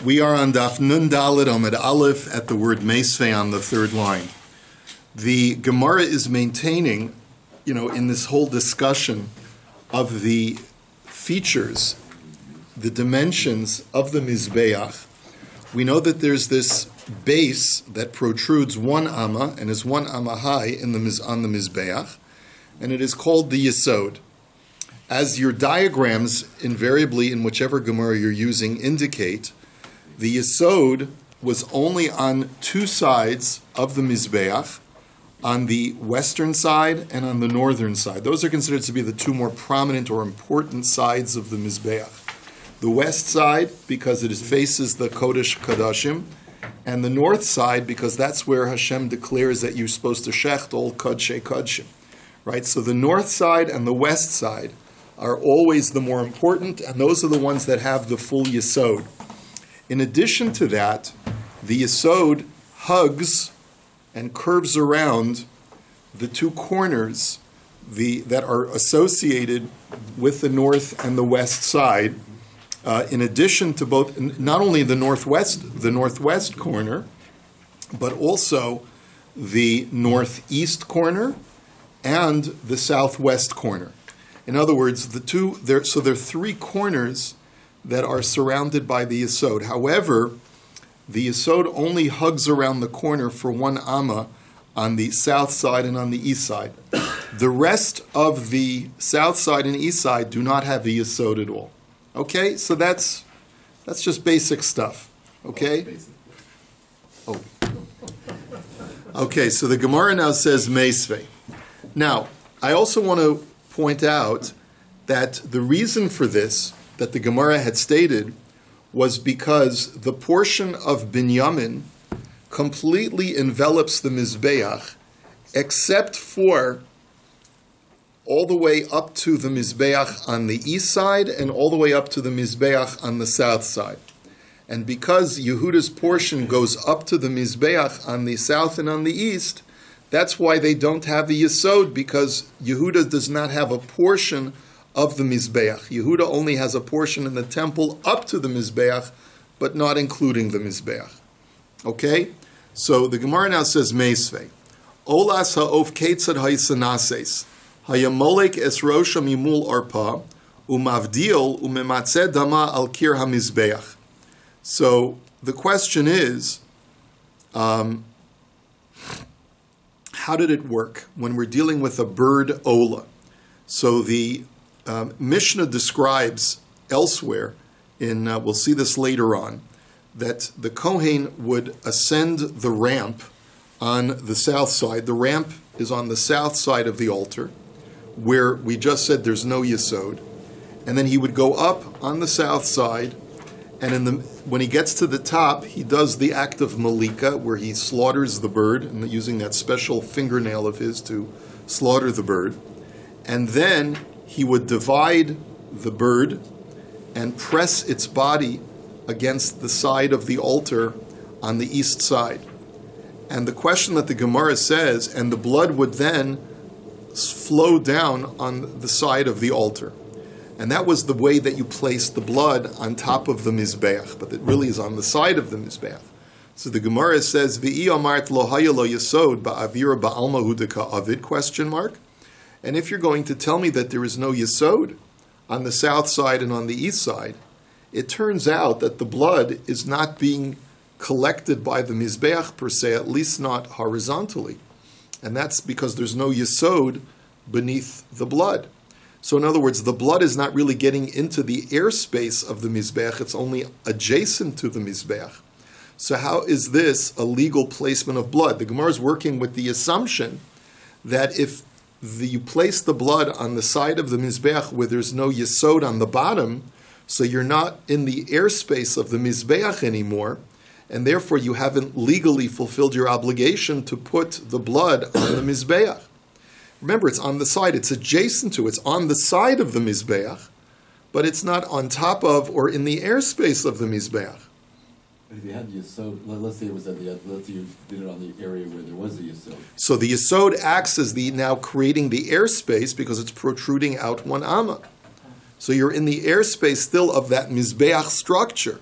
We are on Daf Nun Dalet Amud Aleph at the word Meisvei on the third line. The Gemara is maintaining, in this whole discussion of the features, the dimensions of the Mizbeach, we know that there's this base that protrudes 1 amma and is 1 amma high on the Mizbeach, and it is called the Yesod. As your diagrams invariably in whichever Gemara you're using indicate, the Yesod was only on two sides of the Mizbeach, on the western side and on the northern side. Those are considered to be the two more prominent or important sides of the Mizbeach. The west side, because it faces the Kodesh Kadashim, and the north side, because that's where Hashem declares that you're supposed to shecht all Kodshei Kodshim. Right? So the north side and the west side are always the more important, and those are the ones that have the full Yesod. In addition to that, the Yesod hugs and curves around the two corners that are associated with the north and the west side, in addition to both, not only the northwest corner, but also the northeast corner and the southwest corner. In other words, there are three corners that are surrounded by the Yesod. However, the Yesod only hugs around the corner for 1 amma on the south side and on the east side. The rest of the south side and east side do not have a Yesod at all. Okay, so that's just basic stuff. Okay? Oh. Okay, so the Gemara now says Meisvei. Now, I also want to point out that the reason for this, that the Gemara had stated, was because the portion of Binyamin completely envelops the Mizbeach, except for all the way up to the Mizbeach on the east side and all the way up to the Mizbeach on the south side. And because Yehuda's portion goes up to the Mizbeach on the south and on the east, that's why they don't have a Yesod, because Yehuda does not have a portion of the Mizbeach. Yehuda only has a portion in the temple up to the Mizbeach, but not including the Mizbeach. Okay? So the Gemara now says Meisvei. Olas ha'of ketzad ha'isanases. Hayamolek es rosha mimul arpa. Umavdil umematzeh dama al kir ha'mizbeach. So the question is, how did it work when we're dealing with a bird ola? So the Mishnah describes elsewhere, we'll see this later on, that the Kohen would ascend the ramp on the south side. The ramp is on the south side of the altar, where we just said there's no Yesod. And then he would go up on the south side, and when he gets to the top, he does the act of Malika, where he slaughters the bird, and using that special fingernail of his to slaughter the bird. And then he would divide the bird and press its body against the side of the altar on the east side. And the question that the Gemara says, and the blood would then flow down on the side of the altar. And that was the way that you placed the blood on top of the Mizbeach, but it really is on the side of the Mizbeach. So the Gemara says, V'i amart lo haya lo yesod ba'avira ba'alma hudeka avid, question mark. And if you're going to tell me that there is no Yesod on the south side and on the east side, it turns out that the blood is not being collected by the Mizbeach per se, at least not horizontally. And that's because there's no Yesod beneath the blood. So in other words, the blood is not really getting into the airspace of the Mizbeach, it's only adjacent to the Mizbeach. So how is this a legal placement of blood? The Gemara is working with the assumption that if you place the blood on the side of the Mizbeach where there's no Yesod on the bottom, so you're not in the airspace of the Mizbeach anymore, and therefore you haven't legally fulfilled your obligation to put the blood on the Mizbeach. Remember, it's on the side, it's adjacent to, it's on the side of the Mizbeach, but it's not on top of or in the airspace of the Mizbeach. But if you had the Yesod, let's say it was let's say you did it on the area where there was a Yesod. So the Yesod acts as now creating the airspace because it's protruding out 1 amma. So you're in the airspace still of that Mizbeach structure.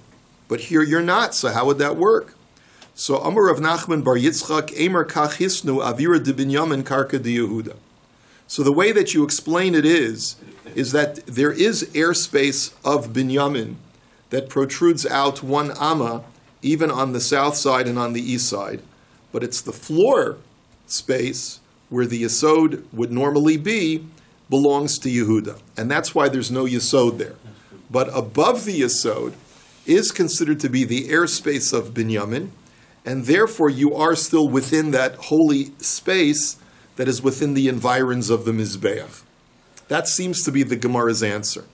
But here you're not, so how would that work? So Amar Rav Nachman bar Yitzchak Eimer Kach Hisnu Avira de Binyamin Karka de Yehuda. So the way that you explain it is that there is airspace of Binyamin that protrudes out 1 amma, even on the south side and on the east side. But it's the floor space where the Yesod would normally be belongs to Yehuda. And that's why there's no Yesod there. But above the Yesod is considered to be the airspace of Binyamin, and therefore you are still within that holy space that is within the environs of the Mizbeach. That seems to be the Gemara's answer.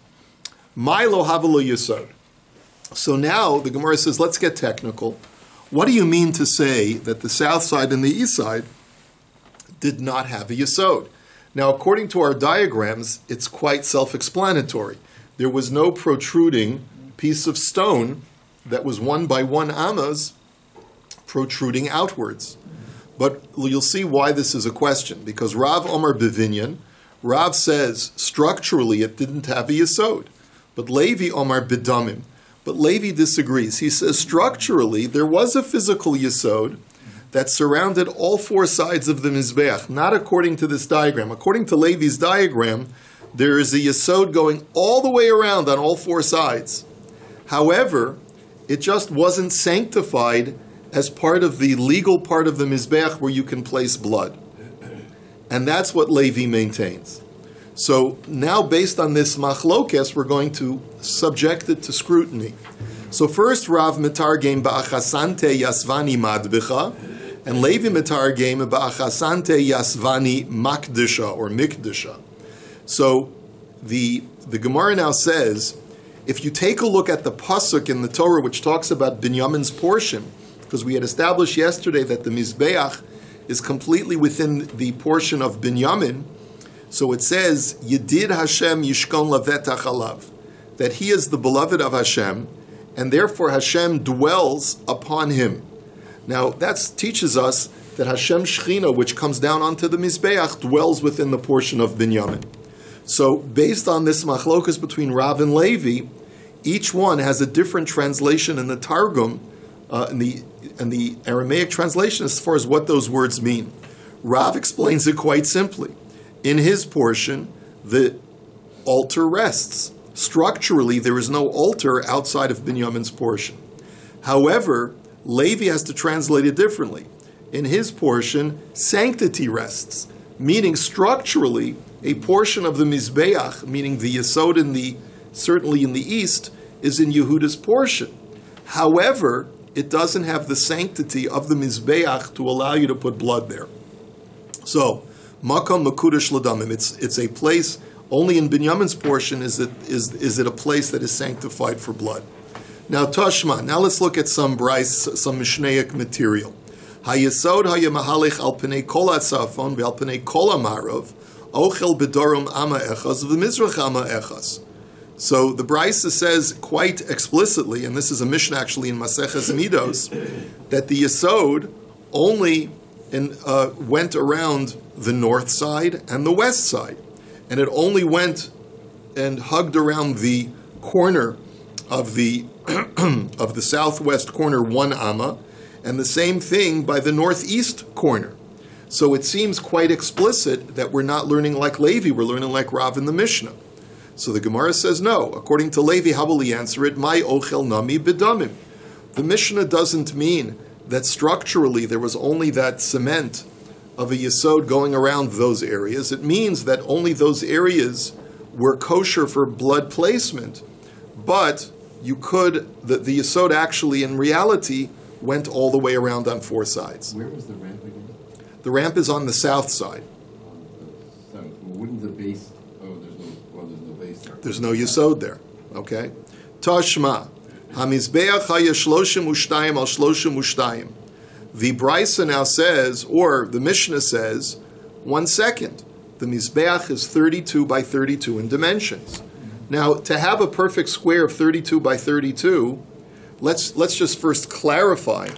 Milo havelo Yesod. So now the Gemara says, let's get technical. What do you mean to say that the south side and the east side did not have a Yesod? Now, according to our diagrams, it's quite self-explanatory. There was no protruding piece of stone that was 1 by 1 ammas protruding outwards. But you'll see why this is a question, because Rav Omar Bevinyan, Rav says structurally it didn't have a Yesod, but Levi Omar Bedamim. But Levi disagrees. He says structurally there was a physical Yesod that surrounded all 4 sides of the Mizbeach, not according to this diagram. According to Levi's diagram, there is a Yesod going all the way around on all 4 sides. However, it just wasn't sanctified as part of the legal part of the Mizbeach where you can place blood. And that's what Levi maintains. So now, based on this machlokes, we're going to subject it to scrutiny. So first, Rav Mitargem ba'achasante yasvani madbicha, and Levi Mitargem ba'achasante yasvani makdisha, or mikdisha. So the Gemara now says, if you take a look at the pasuk in the Torah which talks about Binyamin's portion, because we had established yesterday that the Mizbeach is completely within the portion of Binyamin, so it says, Yedid Hashem Yishkon Lavetach Alav, that he is the beloved of Hashem, and therefore Hashem dwells upon him. Now, that teaches us that Hashem Shechina, which comes down onto the Mizbeach, dwells within the portion of Binyamin. So, based on this machlokas between Rav and Levi, each one has a different translation in the Targum, in the Aramaic translation, as far as what those words mean. Rav explains it quite simply. In his portion, the altar rests. Structurally, there is no altar outside of Binyamin's portion. However, Levi has to translate it differently. In his portion, sanctity rests, meaning structurally, a portion of the Mizbeach, meaning the Yesod certainly in the east, is in Yehuda's portion. However, it doesn't have the sanctity of the Mizbeach to allow you to put blood there. So, Makam Makudash Ladamim, it's a place, only in Binyamin's portion is it a place that is sanctified for blood. Now, Tashma, now let's look at some Mishnaic material. Hayesod hayamahalich al penei kol atzafon ve'al penei kol amarov ochel bedorum ama echas v'mizrach ama echas. So the Brisa says quite explicitly, and this is a Mishnah actually in Maseches Midos, that the Yesod only went around the north side and the west side, and it only went and hugged around the corner of the of the southwest corner 1 amma, and the same thing by the northeast corner. So it seems quite explicit that we're not learning like Levi, we're learning like Rav in the Mishnah. So the Gemara says no. According to Levi, how will he answer it? My ochel nami bedamim. The Mishnah doesn't mean that structurally there was only that cement of a Yesod going around those areas. It means that only those areas were kosher for blood placement, but you could, the Yesod actually in reality went all the way around on 4 sides. Where was the ramp again? The ramp is on the south side. So wouldn't the base, there's no base there. There's no Yesod there, okay? Tashma, hamizbeach hayashloshim ushtayim al shloshim ushtayim. The Brisa now says, or the Mishnah says, 1 second, the Mizbeach is 32 by 32 in dimensions. Now, to have a perfect square of 32 by 32, let's just first clarify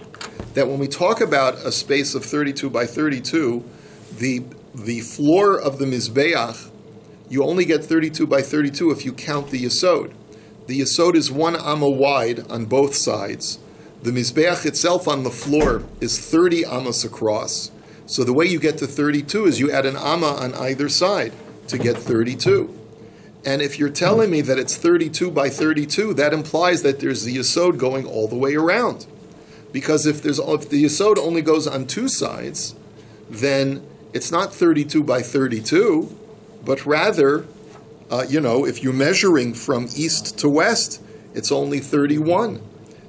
that when we talk about a space of 32 by 32, the floor of the Mizbeach, you only get 32 by 32 if you count the Yesod. the Yesod is 1 amma wide on both sides. The Mizbeach itself on the floor is 30 ammas across. So the way you get to 32 is you add an amma on either side to get 32. And if you're telling me that it's 32 by 32, that implies that there's the Yesod going all the way around. Because if the Yesod only goes on two sides, then it's not 32 by 32, but rather, if you're measuring from east to west, it's only 31.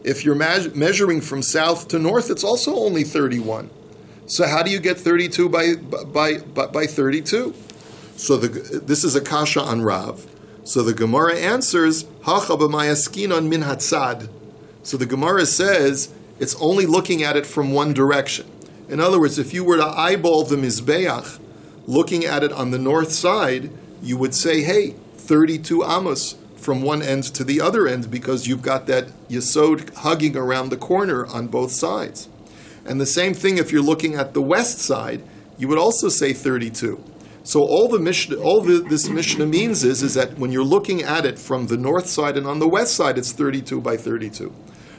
If you're measuring from south to north, it's also only 31. So how do you get 32 by 32? So this is a kasha on Rav. So the Gemara answers, Hacha b'mayaskinon min hatzad. So the Gemara says, it's only looking at it from one direction. In other words, if you were to eyeball the Mizbeach, looking at it on the north side, you would say, hey, 32 amos from one end to the other end, because you've got that Yesod hugging around the corner on both sides. And the same thing if you're looking at the west side, you would also say 32. So this Mishnah means is that when you're looking at it from the north side and on the west side, it's 32 by 32.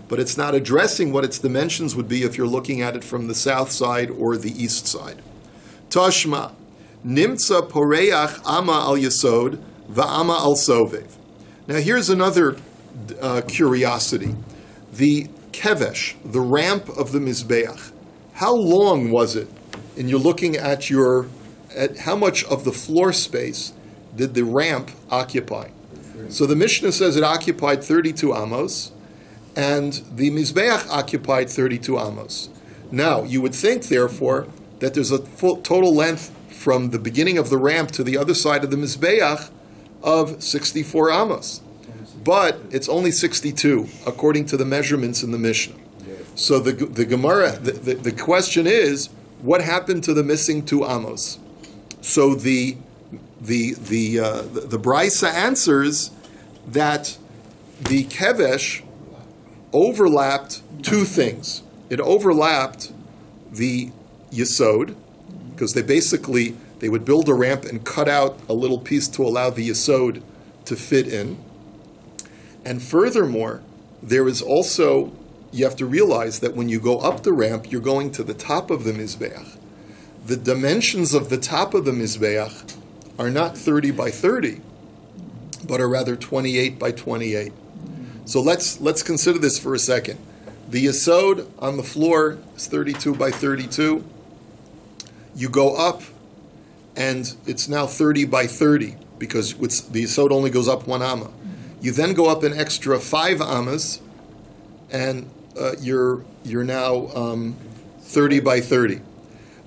But it's not addressing what its dimensions would be if you're looking at it from the south side or the east side. Tashma, nimtza poreach ama al yesod va'ama al sovev. Now here's another curiosity. The kevesh, the ramp of the Mizbeach, how long was it? And you're looking at how much of the floor space did the ramp occupy? So the Mishnah says it occupied 32 amos, and the Mizbeach occupied 32 amos. Now, you would think, therefore, that there's a total length from the beginning of the ramp to the other side of the Mizbeach of 64 amos. But it's only 62, according to the measurements in the Mishnah. So the Gemara, the question is, what happened to the missing 2 amos? So the Brisa answers that the kevesh overlapped 2 things. It overlapped the Yesod, because they would build a ramp and cut out a little piece to allow the Yesod to fit in. And furthermore, there is also, you have to realize that when you go up the ramp, you're going to the top of the Mizbeach. The dimensions of the top of the Mizbeach are not 30 by 30, but are rather 28 by 28. So let's consider this for a second. The Yesod on the floor is 32 by 32. You go up, and it's now 30 by 30, because the Yesod only goes up 1 amma. You then go up an extra 5 ammas, and you're now 30 by 30.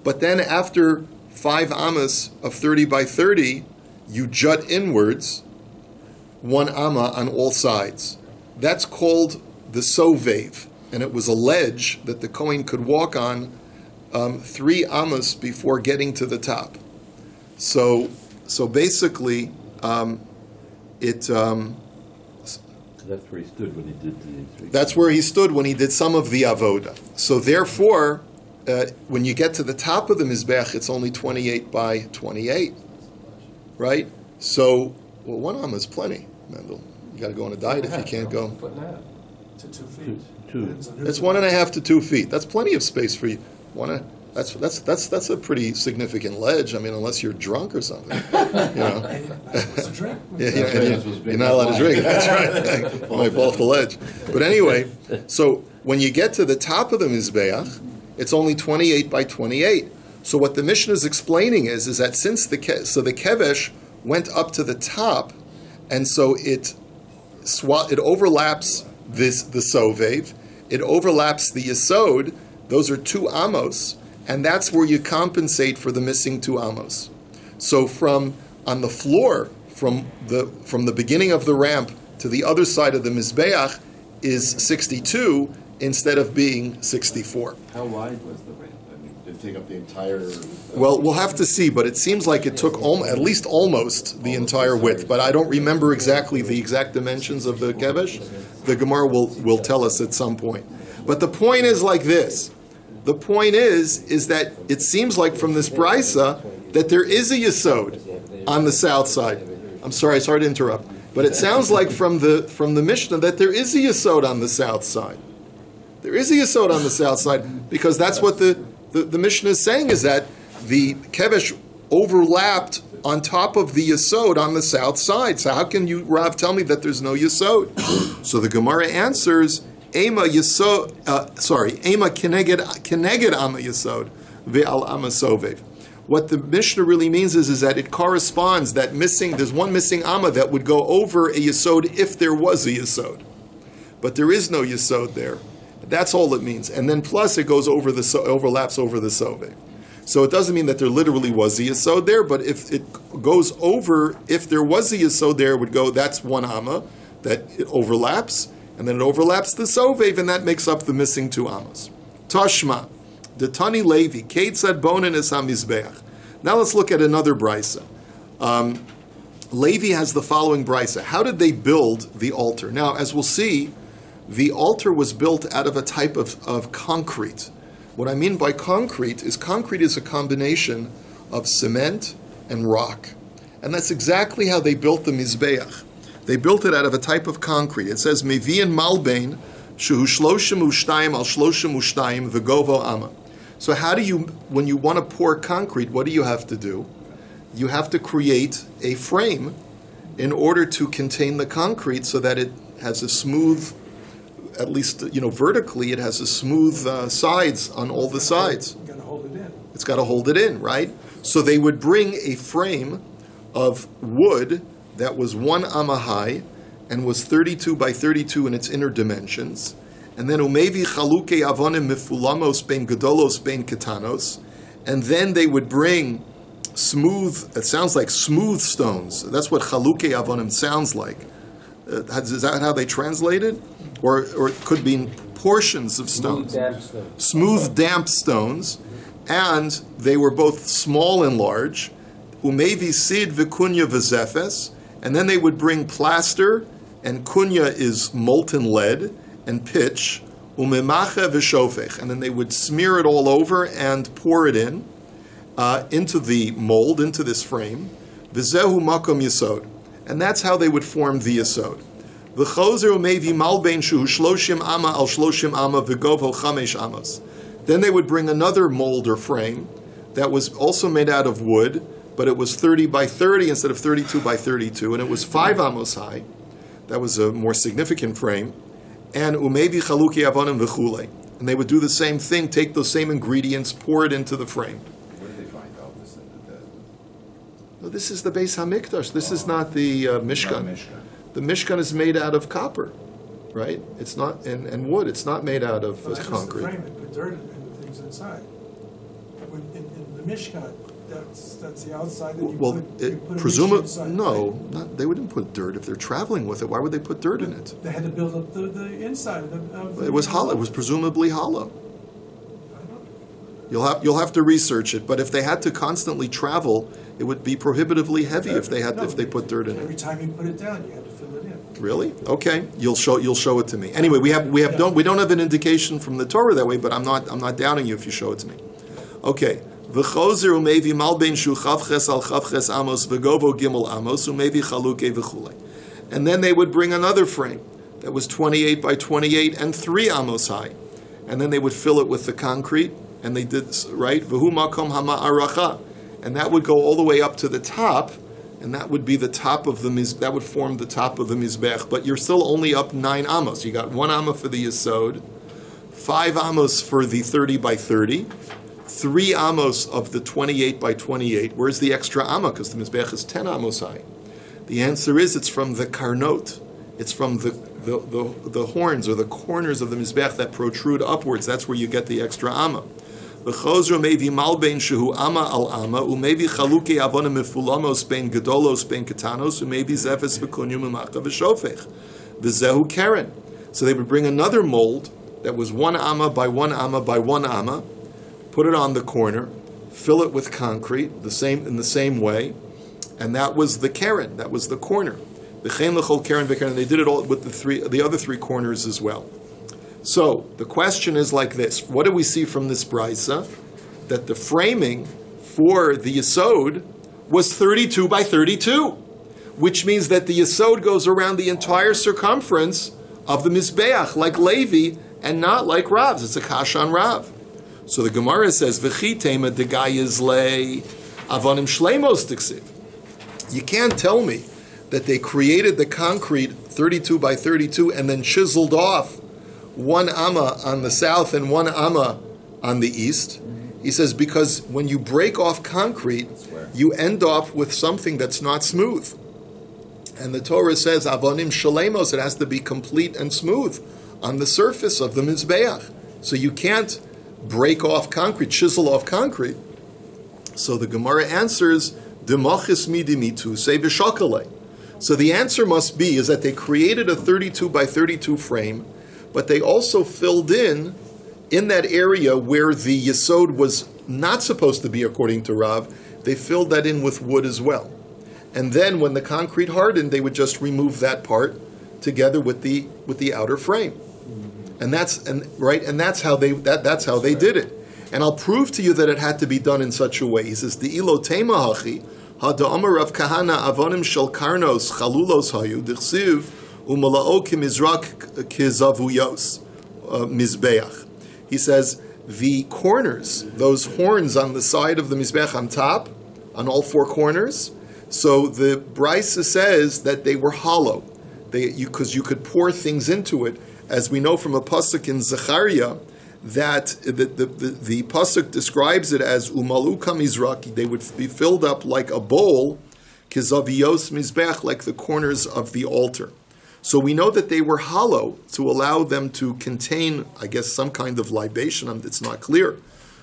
But then after 5 ammas of 30 by 30, you jut inwards 1 amma on all sides. That's called the sovev, and it was a ledge that the Kohen could walk on 3 ammas before getting to the top. So basically, that's where he stood when he did That's where he stood when he did some of the avoda. So therefore, when you get to the top of the Mizbech, it's only 28 by 28, right? So, 1 amma is plenty, Mendel. You got to go on a diet if you can't go. To 2 feet. 2. It's 1.5 to 2 feet. That's plenty of space for you. That's a pretty significant ledge. I mean, unless you're drunk or something, It's a drink. You're not allowed to drink. That's right. You might fall off the ledge. But anyway, so when you get to the top of the Mizbeach, it's only 28 by 28. So what the Mishnah is explaining is that since the kevesh went up to the top, and so it overlaps the sovev, it overlaps the yesod. Those are 2 amos, and that's where you compensate for the missing 2 amos. So on the floor, from the beginning of the ramp to the other side of the Mizbeach is 62 instead of being 64. How wide was the ramp? I mean, did it take up the entire... Well, we'll have to see, but it seems like it took at least almost the entire width, but I don't remember exactly the exact dimensions of the kevesh. The Gemara will tell us at some point. But the point is like this. The point is that it seems like from this brisa that there is a yesod on the south side. I'm sorry to interrupt. But it sounds like from the Mishnah that there is a yesod on the south side. There is a yesod on the south side, because that's what the Mishnah is saying, is that the kevesh overlapped on top of the yesod on the south side. So how can you, Rav, tell me that there's no yesod? So the Gemara answers, Ema keneged ama yesod ve'al ama sovev. What the Mishnah really means is that it corresponds, that there's one missing amma that would go over a yesod if there was a yesod. But there is no yesod there. That's all it means. And then plus it goes over overlaps over the sovev. So it doesn't mean that there literally was a yesod there, but if it goes over, if there was a yesod there, it would go, that's one amma, that it overlaps, and then it overlaps the sovev, and that makes up the missing two ammas. Tashma, the Tani Levi, Keitzad Bonin es HaMizbeach. Now let's look at another brisa. Levi has the following brisa. How did they build the altar? Now, as we'll see, the altar was built out of a type of concrete. What I mean by concrete is a combination of cement and rock. And that's exactly how they built the Mizbeach. They built it out of a type of concrete. It says, Mevi'in malbein, shehu shloshim ushtayim al shloshim ushtayim v'govo amma. So how do you, when you want to pour concrete, what do you have to do? You have to create a frame in order to contain the concrete so that it has a smooth, at least, vertically, it has a smooth sides on all the sides. You've got to hold it in. It's got to hold it in, right? So they would bring a frame of wood that was 1 amma high and was 32 by 32 in its inner dimensions. And then umevi chaluke avonim mifulamos ben gedolos ben ketanos. And then they would bring smooth, it sounds like smooth stones. That's what chaluke avonim sounds like. Is that how they translate it? Or it could be portions of stones. Smooth, damp stones. And they were both small and large. Umevi sid v'kunya v'zefes. And then they would bring plaster, and kunya is molten lead, and pitch, umemacha v'shofech. And then they would smear it all over and pour it in, into the mold, into this frame. V'zehu makom yesod. And that's how they would form the yesod. V'chozer umevi malbein shu shloshim amma al shloshim amma v'govo chamesh amos. Then they would bring another mold or frame that was also made out of wood, but it was 30 by 30 instead of 32 by 32, and it was 5 amos high. That was a more significant frame. And umevi chaluki avonim v'chule. And they would do the same thing, take those same ingredients, pour it into the frame. Where did they find out this? No, this is the Beis HaMikdash. This is not the Mishkan. The Mishkan is made out of copper, right? It's not, and wood. It's not made out of concrete. That's the frame. They put dirt and things inside. In the Mishkan, that's the outside that you put a dish inside. No, they wouldn't put dirt if they're traveling with it. Why would they put dirt in it? They had to build up the inside of it was hollow. It was presumably hollow. You'll have to research it. But if they had to constantly travel, it would be prohibitively heavy if they put dirt in it. Every time you put it down, you have to fill it in. Really? Okay. You'll show it to me. Anyway, we don't have an indication from the Torah that way, but I'm not doubting you if you show it to me. Okay. V'chozer umevi malbein shu chavches al chavches amos v'govo gimel amos umevi chaluke v'chulei. And then they would bring another frame that was 28 by 28 and 3 amos high. And then they would fill it with the concrete, and they did, right? V'hu makom hama'aracha. And that would go all the way up to the top, and that would be the top of that would form the top of the mizbech. But you're still only up 9 amos. You got 1 amma for the yesod, 5 amos for the 30 by 30, 3 amos of the 28 by 28. Where's the extra amma? Because the mizbech is 10 amos high. The answer is it's from the karnot. It's from the horns or the corners of the mizbech that protrude upwards. That's where you get the extra amma. V'chozer mevi malbein shehu amma al amma umevi chaluke avonim mifulamos bein gedolos bein ketanos umevi zefes v'kunyum u'macha v'shofech v'zehu keren. So they would bring another mold that was 1 amma by 1 amma by 1 amma, put it on the corner, fill it with concrete in the same way, and that was the keren. That was the corner. V'chein l'chol keren v'keren. They did it all with the other 3 corners as well. So the question is like this: what do we see from this brisa? That the framing for the yesod was 32 by 32. which means that the Yesod goes around the entire circumference of the Mizbeach, like Levi, and not like Rav's. It's a Kasha on Rav. So the Gemara says, V'chi tema degayis le avonim shleimos tiksiv. You can't tell me that they created the concrete 32 by 32 and then chiseled off one amma on the south and one amma on the east. He says, because when you break off concrete, you end up with something that's not smooth. And the Torah says, avonim shalemos, it has to be complete and smooth on the surface of the Mizbeach. So you can't break off concrete, chisel off concrete. So the Gemara answers, demachis midimitu say v'shakale. So the answer must be is that they created a 32 by 32 frame, but they also filled in that area where the Yesod was not supposed to be according to Rav, they filled that in with wood as well. And then when the concrete hardened, they would just remove that part together with the outer frame. And that's how they did it. And I'll prove to you that it had to be done in such a way. He says, the ilo tema hachi, ha'da'amar Rav Kahana avonim shel karnos chalulos hayu, dichsiv umalao kimizrak kizavuyos mizbeach. He says, the corners, those horns on the side of the mizbeach on top, on all four corners, so the Brisa says that they were hollow, because you could pour things into it, as we know from a pasuk in Zechariah, that the pasuk describes it as umalu kamizraki. They would be filled up like a bowl, kizaviyos mizbech, like the corners of the altar. So we know that they were hollow to allow them to contain, I guess, some kind of libation. It's not clear.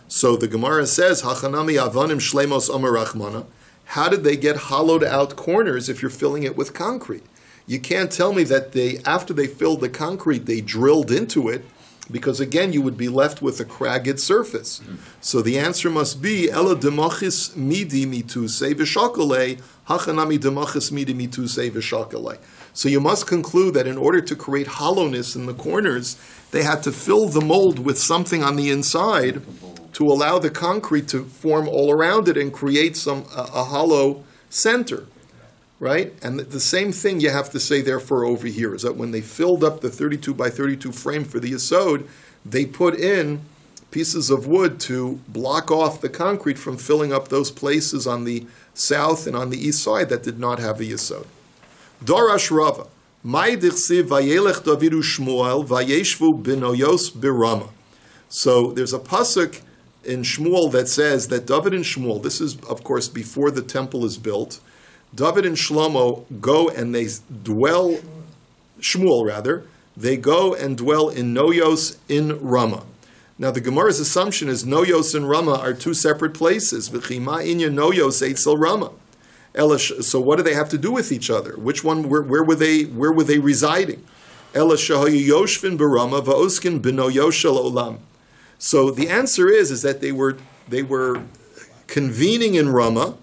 So the Gemara says, hachanami avanim shlemos amar rachmana. How did they get hollowed out corners if you're filling it with concrete? You can't tell me that after they filled the concrete, they drilled into it, because again, you would be left with a cragged surface. So the answer must be, Ela demachis midi mitu se v'shakale, hachanami demachis midi mitu se v'shakale. So you must conclude that in order to create hollowness in the corners, they had to fill the mold with something on the inside to allow the concrete to form all around it and create a hollow center, right? And the same thing you have to say, therefore, over here, is that when they filled up the 32 by 32 frame for the Yesod, they put in pieces of wood to block off the concrete from filling up those places on the south and on the east side that did not have a Yesod. Darash Rava, Mai dichsiv vayelech Davidu Shmuel vayeshvu binoyos birama. So there's a pasuk in Shmuel that says that David and Shmuel, this is, of course, before the temple is built, David and Shlomo go and they dwell, Shmuel rather, they go and dwell in Noyos in Ramah. Now the Gemara's assumption is Noyos and Ramah are two separate places. V'chima inya Noyos eitzel Ramah. So what do they have to do with each other? Which one? Where were they residing? Ela shahayu yoshvin barama va'oskin b'noyos shel olam. So the answer is that they were convening in Ramah,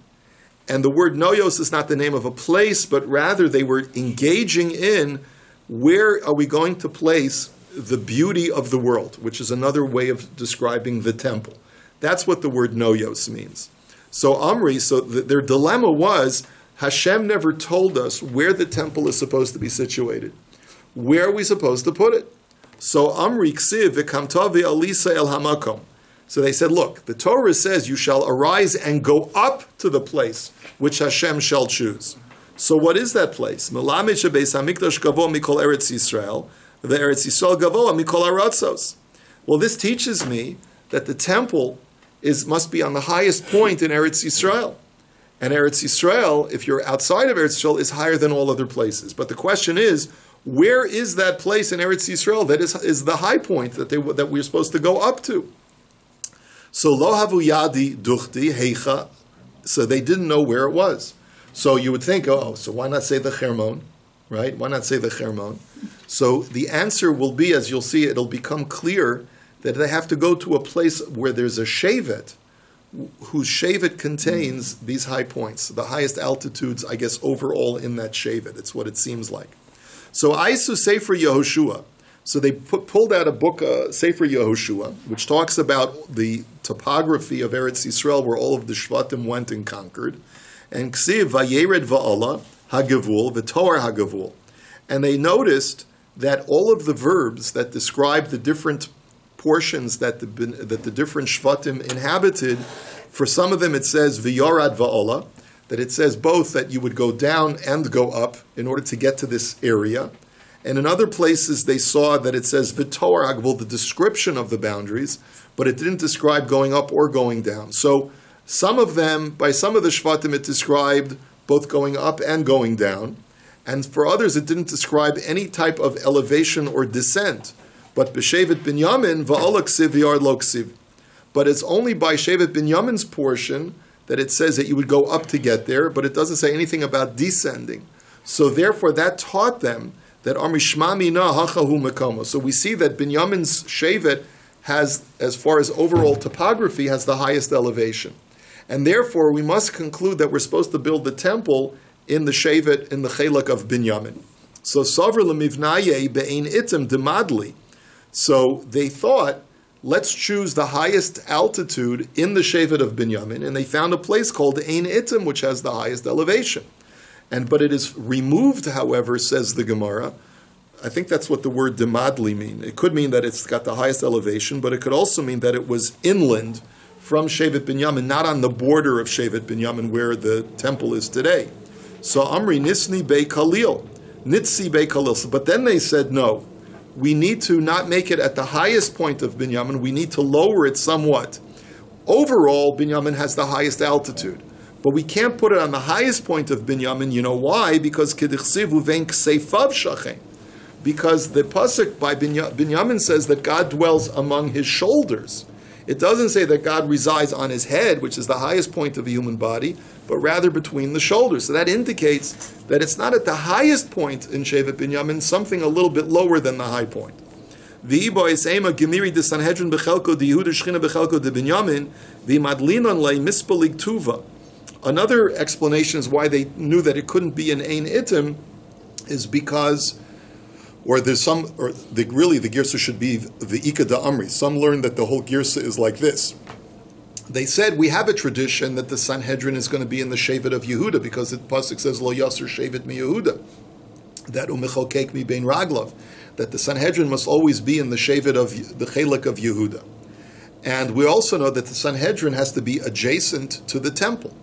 and the word Noyos is not the name of a place, but rather they were engaging in where are we going to place the beauty of the world, which is another way of describing the temple. That's what the word Noyos means. So Amri, their dilemma was, Hashem never told us where the temple is supposed to be situated. Where are we supposed to put it? So Amri ksiv v'kamtavi alisa el hamakom. So they said, look, the Torah says you shall arise and go up to the place which Hashem shall choose. So what is that place? Melamed shebeis hamikdash gavo mikol Eretz Yisrael, ve'Eretz Yisrael gavo mikol aratzos. Well, this teaches me that the temple must be on the highest point in Eretz Yisrael. And Eretz Yisrael, if you're outside of Eretz Yisrael, is higher than all other places. But the question is, where is that place in Eretz Yisrael that is the high point that we're supposed to go up to? So lo havu yadi duchti heicha. So they didn't know where it was. So you would think, so why not say the Chermon, right? Why not say the Chermon? So the answer will be, as you'll see, it'll become clear that they have to go to a place where there's a shevet, whose shevet contains these high points, the highest altitudes, I guess, overall in that shevet. It's what it seems like. So Aisu Sefer Yehoshua. So they pulled out a book, Sefer Yehoshua, which talks about the topography of Eretz Yisrael, where all of the Shvatim went and conquered. And Ksiv Vayered Va'ala, hagavul, v'toar hagavul. And they noticed that all of the verbs that describe the different portions that the different shvatim inhabited, for some of them it says v'yorad va'ola, that it says both that you would go down and go up in order to get to this area. And in other places they saw that it says v'toar hagavul, the description of the boundaries, but it didn't describe going up or going down. So some of them, by some of the shvatim, it described both going up and going down. And for others, it didn't describe any type of elevation or descent. But b'shevet binyamin, va'ola ksiv v'yard lo ksiv. But it's only by shevet binyamin's portion that it says that you would go up to get there, but it doesn't say anything about descending. So therefore, that taught them that Amrishmami na hachahu mekomo. So we see that Binyamin's shevet has, as far as overall topography, has the highest elevation. And therefore, we must conclude that we're supposed to build the temple in the shevet, in the chelak of Binyamin. So Savr lemivnaye be'ein itim demadli. So they thought, let's choose the highest altitude in the shevet of Binyamin, and they found a place called Ein Itim, which has the highest elevation. But it is removed, however, says the Gemara. I think that's what the word demadli mean. It could mean that it's got the highest elevation, but it could also mean that it was inland from Shevet Binyamin, not on the border of Shevet Binyamin where the temple is today. So Amri Nisni Bei Khalil, Nitsi Bei Khalil. But then they said, no, we need to not make it at the highest point of Binyamin, we need to lower it somewhat. Overall, Binyamin has the highest altitude. But we can't put it on the highest point of Binyamin. You know why? Because Kedichsivu Ven Kseifav Shachem. Because the pasuk by Binyamin says that God dwells among his shoulders. It doesn't say that God resides on his head, which is the highest point of a human body, but rather between the shoulders. So that indicates that it's not at the highest point in Shevet Binyamin, something a little bit lower than the high point. V'ibo esema gemiri de Sanhedrin bechelko de Yehuda shchina bechelko de Binyamin v'imadlinon lei mispalig tuva. Another explanation is why they knew that it couldn't be an Ein Itim is because, the girsa should be the Ika da Amri. Some learn that the whole girsa is like this. They said, we have a tradition that the Sanhedrin is going to be in the Shevet of Yehuda, because the pasuk says, Lo Yasser Shevet mi Yehuda, that Umechokek mi bein Raglav, that the Sanhedrin must always be in the Shevet of the Chelek of Yehuda. And we also know that the Sanhedrin has to be adjacent to the temple.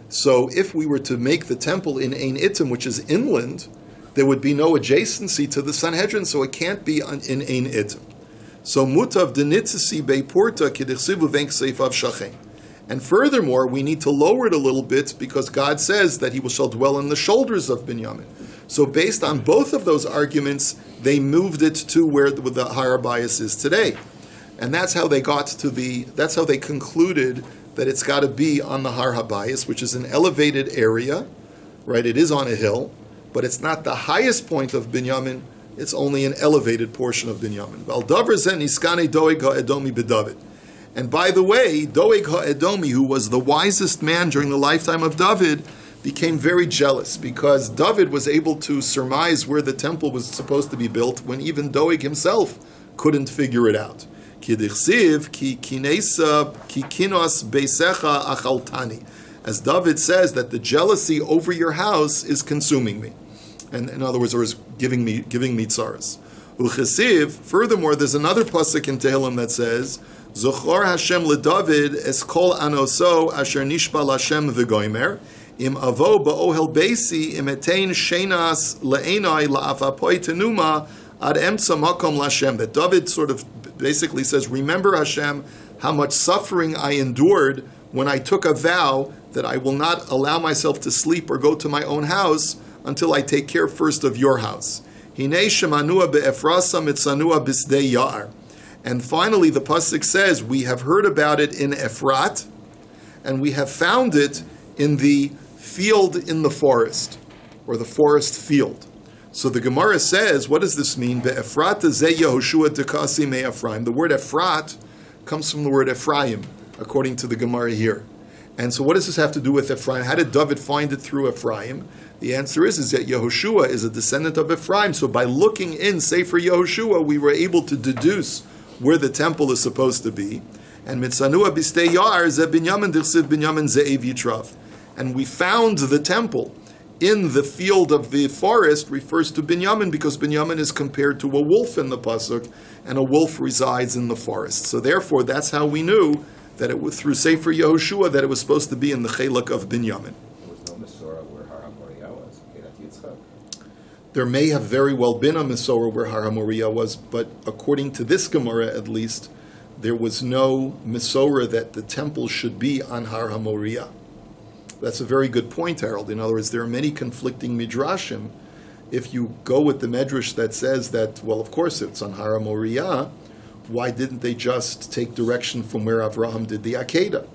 So if we were to make the temple in Ein Itim, which is inland, there would be no adjacency to the Sanhedrin, so it can't be in Ein Itim. So mutav denitzisi beporta kidichsivu venksefav shachem. And furthermore, we need to lower it a little bit because God says that he shall dwell in the shoulders of Binyamin. So based on both of those arguments, they moved it to where the Har Habayis is today. And that's how they concluded that it's got to be on the Har Habayis, which is an elevated area, right? It is on a hill, but it's not the highest point of Binyamin. It's only an elevated portion of Binyamin. And by the way, Doeg HaEdomi, who was the wisest man during the lifetime of David, became very jealous because David was able to surmise where the temple was supposed to be built when even Doeg himself couldn't figure it out. As David says that the jealousy over your house is consuming me. And in other words, or is giving me tzaras. Furthermore, there's another pasuk in Tehillim that says, Zochor Hashem leDavid es kol anoso asher nishba Hashem v'goimer im avo ba'ohel beisi im etein shenas le'enai la'afapoi tenuma ad emtza makom l'Hashem. That David sort of basically says, remember Hashem, how much suffering I endured when I took a vow that I will not allow myself to sleep or go to my own house until I take care first of your house. Hinei shemanua be'efrasa mitzanua bisdei ya'ar. And finally, the pasuk says, we have heard about it in Ephrat, and we have found it in the field in the forest, or the forest field. So the Gemara says, what does this mean? Be'efrat ze Yehoshua dekasi me Ephraim. The word Ephrat comes from the word Ephraim, according to the Gemara here. And so what does this have to do with Ephraim? How did David find it through Ephraim? The answer is that Yehoshua is a descendant of Ephraim. So by looking in Sefer Yehoshua, we were able to deduce where the temple is supposed to be. And Mitzanua bistei yar ze binyamin dirsiv binyamin ze'ev yitrav. And we found the temple in the field of the forest refers to Binyamin because Binyamin is compared to a wolf in the pasuk, and a wolf resides in the forest. So therefore, that's how we knew that it was through Sefer Yehoshua that it was supposed to be in the chelak of Binyamin. There was no Mesorah where Har HaMoriah was. Yitzchak. There may have very well been a Mesorah where Har HaMoriah was, but according to this Gemara at least, there was no Mesorah that the temple should be on Har HaMoriah. That's a very good point, Harold. In other words, there are many conflicting midrashim. If you go with the medrash that says that, well, of course it's on Har HaMoriah, why didn't they just take direction from where Avraham did the Akedah?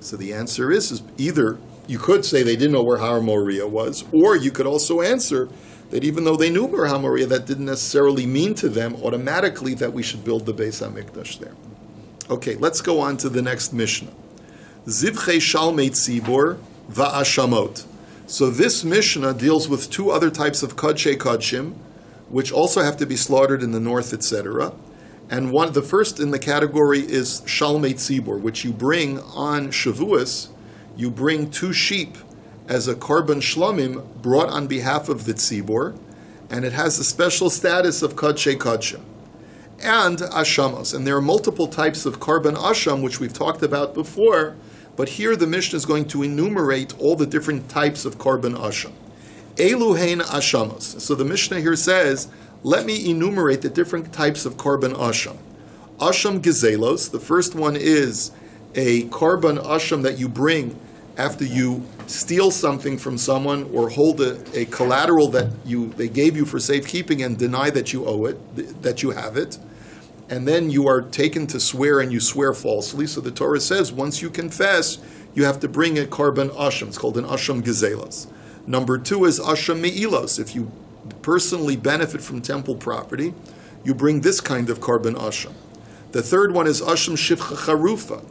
So the answer is either you could say they didn't know where Har HaMoriah was, or you could also answer that even though they knew where Har HaMoriah, that didn't necessarily mean to them automatically that we should build the Beis HaMikdash there. Okay, let's go on to the next Mishnah. Zivchei Shalmei Tzibor Va'ashamot. So this Mishnah deals with two other types of Kodshei Kodshim, which also have to be slaughtered in the north, etc. And the first in the category is Shalmei Tzibor, which you bring on Shavuos. You bring 2 sheep as a korban shlomim brought on behalf of the Tzibor, and it has the special status of Kodshei Kodshim. And Ashamos. And there are multiple types of korban asham, which we've talked about before, but here the Mishnah is going to enumerate all the different types of korban asham. Elu hein ashamos. So the Mishnah here says, let me enumerate the different types of korban asham. Asham gezelos. The first one is a korban asham that you bring after you steal something from someone or hold a collateral that they gave you for safekeeping and deny that you owe it, that you have it. And then you are taken to swear and you swear falsely. So the Torah says once you confess, you have to bring a korban asham. It's called an asham gezelos. Number 2 is asham me'ilos. If you personally benefit from temple property, you bring this kind of korban asham. The third one is asham shivcha charufa.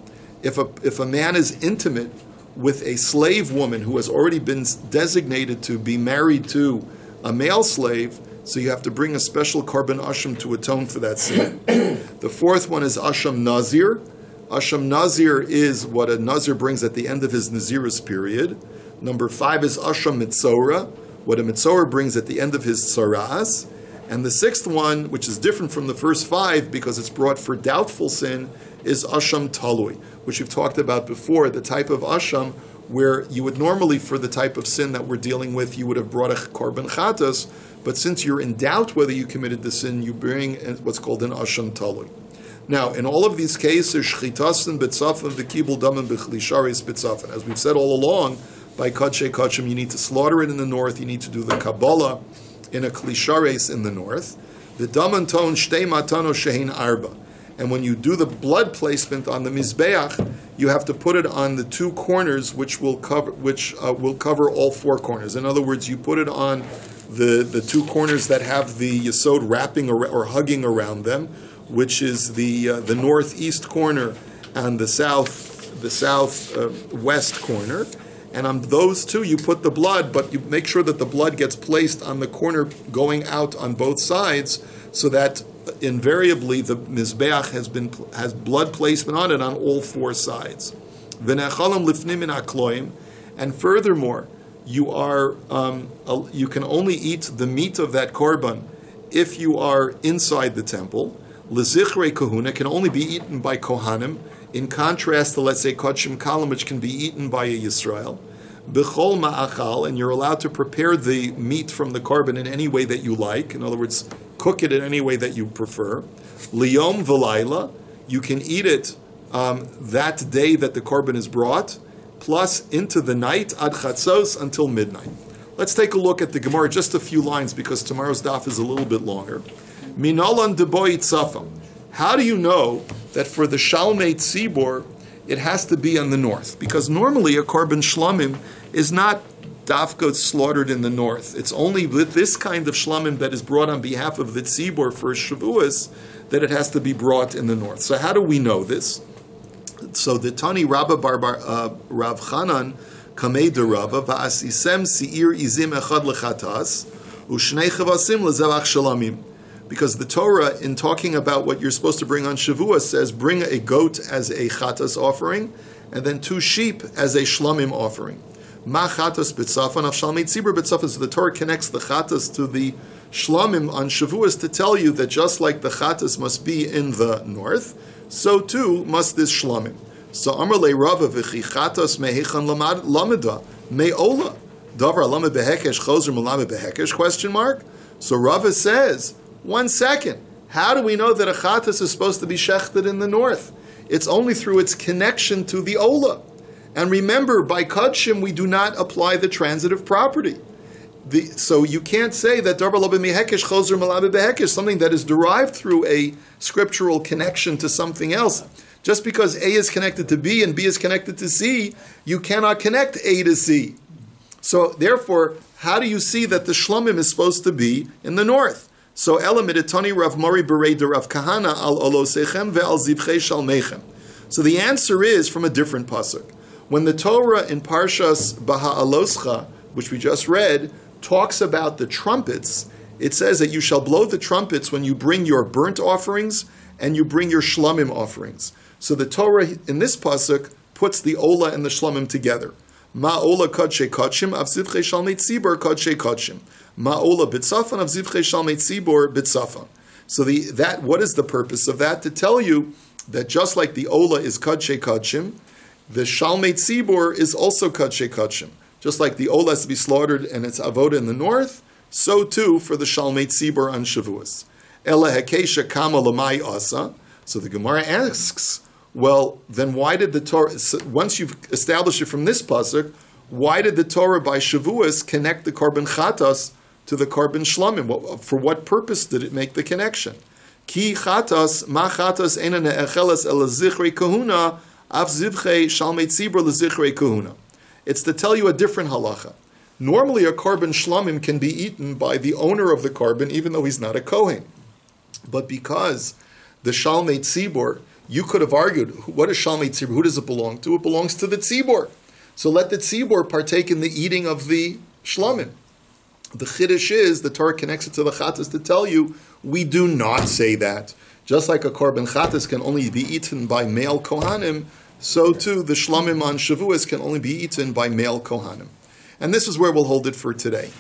If a man is intimate with a slave woman who has already been designated to be married to a male slave, so you have to bring a special korban asham to atone for that sin. The fourth one is asham nazir. Asham nazir is what a nazir brings at the end of his nazirus period. Number 5 is asham mitzorah, what a mitzorah brings at the end of his tzaras. And the 6th one, which is different from the first 5 because it's brought for doubtful sin, is asham talui, which we've talked about before, the type of asham where you would normally, for the type of sin that we're dealing with, you would have brought a korban chatas, but since you're in doubt whether you committed the sin, you bring what's called an asham talui. Now, in all of these cases, shchitasin b'tzafin v'kibul damin b'chlisharis b'tzafin. As we've said all along, by kodshei kodshim, you need to slaughter it in the north, you need to do the kabbalah in a klishares in the north. The daman ton shtei matano shehin arba. And when you do the blood placement on the mizbeach, you have to put it on the 2 corners, which will cover all 4 corners. In other words, you put it on the 2 corners that have the yesod wrapping or hugging around them, which is the northeast corner and the southwest corner. And on those 2, you put the blood, but you make sure that the blood gets placed on the corner going out on both sides, so that invariably the mizbeach has blood placement on it on all 4 sides. And furthermore, you can only eat the meat of that korban if you are inside the temple. Lezichrei kahuna can only be eaten by kohanim, in contrast to, let's say, kodshim kalim, which can be eaten by a Yisrael. B'chol ma'achal, and you're allowed to prepare the meat from the korban in any way that you like. In other words, cook it in any way that you prefer. Liyom v'layla, you can eat it that day that the korban is brought, plus into the night, ad chatzos, until midnight. Let's take a look at the Gemara, just a few lines, because tomorrow's daf is a little bit longer. Minolan deboy tzafam. How do you know that for the Shalmei Tzibor, it has to be on the north? Because normally a korban shlomim is not dafka slaughtered in the north. It's only with this kind of shlomim that is brought on behalf of the Tzibor for Shavuos that it has to be brought in the north. So how do we know this? So the Tani Rabba Rav Chanan Kamei de Rabba Va'asisem Si'ir Izim Echad Lechatas U'Shnei Chavasim Lezevach Shalamim. Because the Torah, in talking about what you're supposed to bring on Shavuos, says bring a goat as a chatas offering, and then 2 sheep as a shlamim offering. Ma chatas b'tzafan av shalmei tzibur b'tzafan. So the Torah connects the chatas to the shlamim on Shavuos to tell you that just like the chatas must be in the north, so too must this shlamim. So Amar le Rava v'chi chatas mehechan lameda me'ola davar lamed behekesh chozer melamed behekesh question mark. So Rava says, 1 second, how do we know that a chatas is supposed to be shechted in the north? It's only through its connection to the ola. And remember, by kadshim we do not apply the transitive property. So you can't say that davar lamed behekesh chozer melamed behekesh, something that is derived through a scriptural connection to something else. Just because A is connected to B and B is connected to C, you cannot connect A to C. So therefore, how do you see that the shlamim is supposed to be in the north? So Elamiditani Rav Mori Berei de Rav Kahana al Olosechem ve'al Zivchei Shalmechem. So the answer is from a different pasuk. When the Torah in Parshas Baha'aloscha, which we just read, talks about the trumpets, it says that you shall blow the trumpets when you bring your burnt offerings and you bring your shlamim offerings. So the Torah in this pasuk puts the ola and the shlamim together. Ma'ola kodshe kodshim av zivchei shalmei tzibor kodshe kodshim. Ma'ola bitzafan av zivchei shalmei tzibor bitzafan. So what is the purpose of that? To tell you that just like the ola is kodshe kodshim, the shalmei tzibor is also kodshe kodshim. Just like the ola has to be slaughtered and it's avoda in the north, so too for the shalmei tzibor on Shavuos. Ela hekesha kama lamai asa. So the Gemara asks, well, then why did the Torah, once you've established it from this pasuk, why did the Torah by Shavuos connect the korban chatas to the korban shlamim? For what purpose did it make the connection? Ki chatas, ma chatas ena ne'echeles el zichrei kahuna, av zivchei shalmei tzibur lezichrei kahuna. It's to tell you a different halacha. Normally a korban shlamim can be eaten by the owner of the korban, even though he's not a kohen. But because the shalmei tzibur, you could have argued, what is shalmei tzibur? Who does it belong to? It belongs to the tzibur. So let the tzibur partake in the eating of the shlamim. The chiddush is, the Torah connects it to the chatas to tell you, we do not say that. Just like a korban chatas can only be eaten by male kohanim, so too the shlamim on Shavuos can only be eaten by male kohanim. And this is where we'll hold it for today.